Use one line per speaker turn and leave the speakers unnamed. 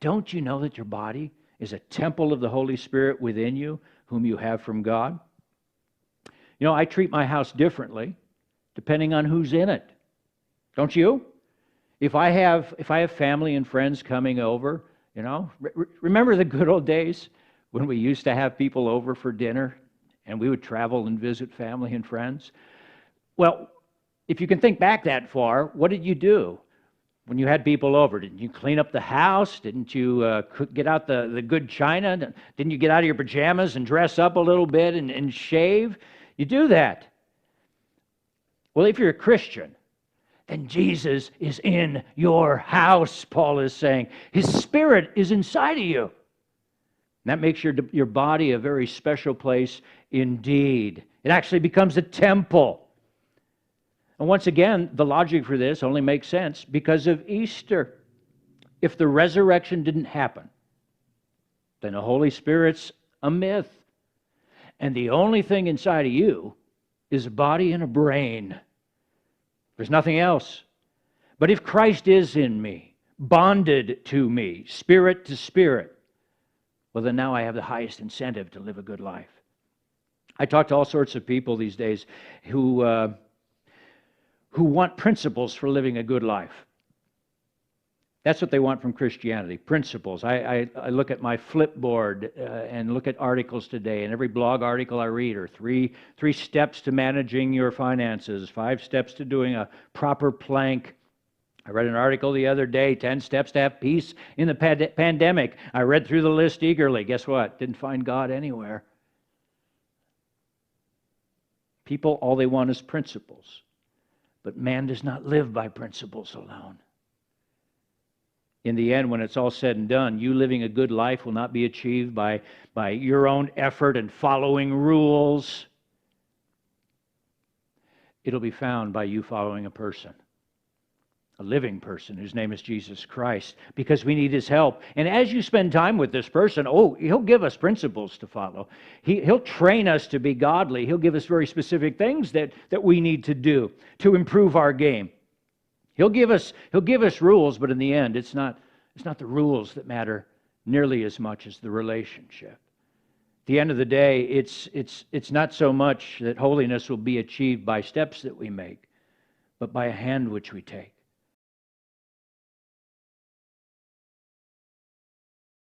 Don't you know that your body is a temple of the Holy Spirit within you, whom you have from God? You know, I treat my house differently depending on who's in it. Don't you? If I have family and friends coming over, you know, remember the good old days when we used to have people over for dinner and we would travel and visit family and friends? Well, if you can think back that far, what did you do when you had people over? Didn't you clean up the house? Didn't you get out the good china? Didn't you get out of your pajamas and dress up a little bit and shave? You do that. Well, if you're a Christian, then Jesus is in your house, Paul is saying. His Spirit is inside of you. And that makes your body a very special place indeed. It actually becomes a temple. And once again, the logic for this only makes sense because of Easter. If the resurrection didn't happen, then the Holy Spirit's a myth. And the only thing inside of you is a body and a brain. There's nothing else. But if Christ is in me, bonded to me, spirit to spirit, well, then now I have the highest incentive to live a good life. I talk to all sorts of people these days who want principles for living a good life. That's what they want from Christianity, principles. I look at my Flipboard and look at articles today, and every blog article I read are three steps to managing your finances, 5 steps to doing a proper plank. I read an article the other day, 10 steps to have peace in the pandemic. I read through the list eagerly. Guess what? Didn't find God anywhere. People, all they want is principles. But man does not live by principles alone. In the end, when it's all said and done, you living a good life will not be achieved by your own effort and following rules. It'll be found by you following a person, a living person whose name is Jesus Christ, because we need His help. And as you spend time with this person, He'll give us principles to follow. He'll train us to be godly. He'll give us very specific things that we need to do to improve our game. He'll give us rules, but in the end, it's not the rules that matter nearly as much as the relationship. At the end of the day, it's not so much that holiness will be achieved by steps that we make, but by a hand which we take.